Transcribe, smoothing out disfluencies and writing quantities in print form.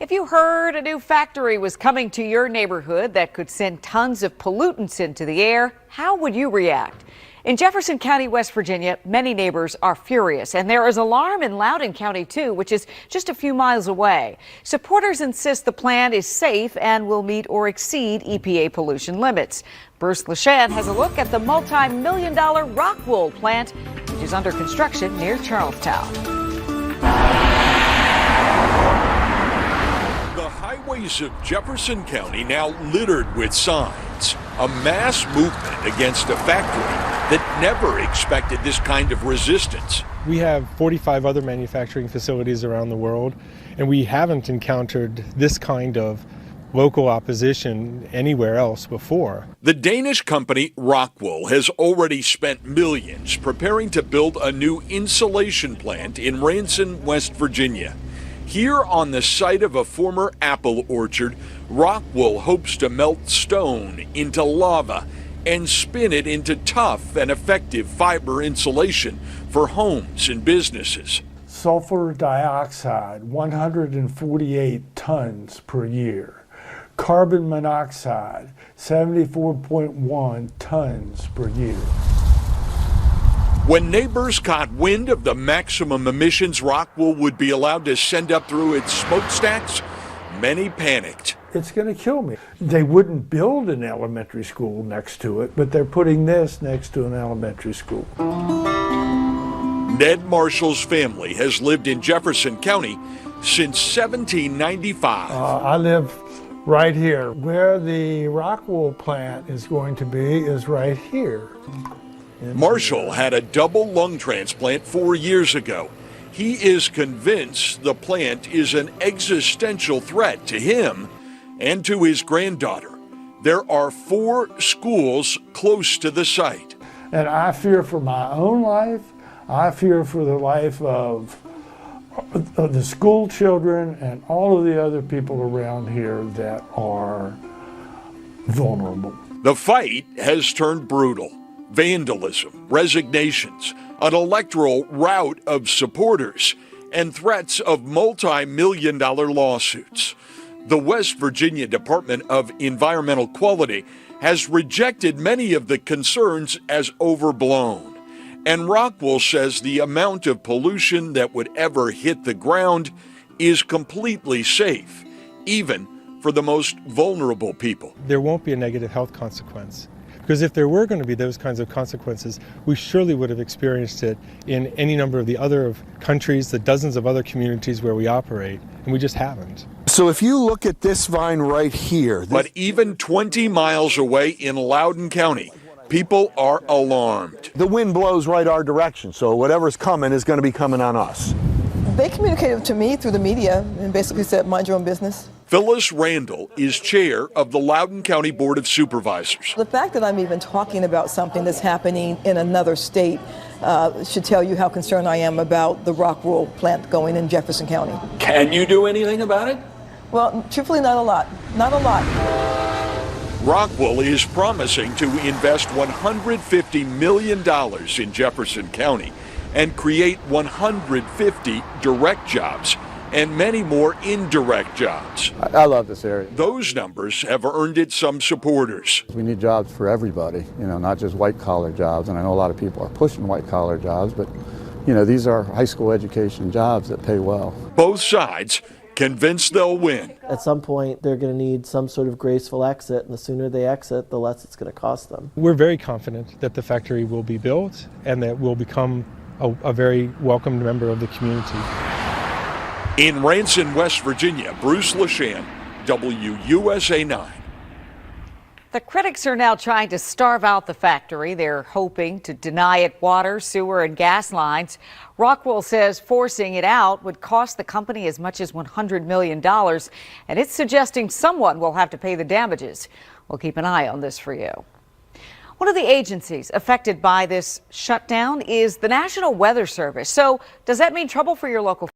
If you heard a new factory was coming to your neighborhood that could send tons of pollutants into the air, how would you react? In Jefferson County, West Virginia, many neighbors are furious, and there is alarm in Loudoun County, too, which is just a few miles away. Supporters insist the plant is safe and will meet or exceed EPA pollution limits. Bruce Leshan has a look at the multi-million-dollar Rockwool plant, which is under construction near Charlestown. The highways of Jefferson County now littered with signs, a mass movement against a factory that never expected this kind of resistance. We have 45 other manufacturing facilities around the world, and we haven't encountered this kind of local opposition anywhere else before. The Danish company Rockwool has already spent millions preparing to build a new insulation plant in Ranson, West Virginia. Here on the site of a former apple orchard, Rockwool hopes to melt stone into lava and spin it into tough and effective fiber insulation for homes and businesses. Sulfur dioxide, 148 tons per year. Carbon monoxide, 74.1 tons per year. When neighbors caught wind of the maximum emissions Rockwool would be allowed to send up through its smokestacks, many panicked. It's going to kill me. They wouldn't build an elementary school next to it, but they're putting this next to an elementary school. Ned Marshall's family has lived in Jefferson County since 1795. I live right here. Where the Rockwool plant is going to be is right here. Marshall had a double lung transplant 4 years ago. He is convinced the plant is an existential threat to him and to his granddaughter. There are 4 schools close to the site. And I fear for my own life. I fear for the life of the school children and all of the other people around here that are vulnerable. The fight has turned brutal. Vandalism, resignations, an electoral rout of supporters, and threats of multi-million-dollar lawsuits. The West Virginia Department of Environmental Quality has rejected many of the concerns as overblown. And Rockwool says the amount of pollution that would ever hit the ground is completely safe, even for the most vulnerable people. There won't be a negative health consequence. Because if there were going to be those kinds of consequences, we surely would have experienced it in any number of the other countries, the dozens of other communities where we operate, and we just haven't. So if you look at this vine right here... But even 20 miles away in Loudoun County, people are alarmed. The wind blows right our direction, so whatever's coming is going to be coming on us. They communicated to me through the media and basically said, mind your own business. Phyllis Randall is chair of the Loudoun County Board of Supervisors. The fact that I'm even talking about something that's happening in another state should tell you how concerned I am about the Rockwool plant going in Jefferson County. Can you do anything about it? Well, truthfully, not a lot. Not a lot. Rockwool is promising to invest $150 million in Jefferson County and create 150 direct jobs and many more indirect jobs. I love this area. Those numbers have earned it some supporters. We need jobs for everybody, not just white-collar jobs. And I know a lot of people are pushing white-collar jobs, but, these are high school education jobs that pay well. Both sides convinced they'll win. At some point, they're going to need some sort of graceful exit, and the sooner they exit, the less it's going to cost them. We're very confident that the factory will be built and that will become a very welcomed member of the community. In Ranson, West Virginia, Bruce Leshan, WUSA 9. The critics are now trying to starve out the factory. They're hoping to deny it water, sewer, and gas lines. Rockwool says forcing it out would cost the company as much as $100 million, and it's suggesting someone will have to pay the damages. We'll keep an eye on this for you. One of the agencies affected by this shutdown is the National Weather Service. So does that mean trouble for your local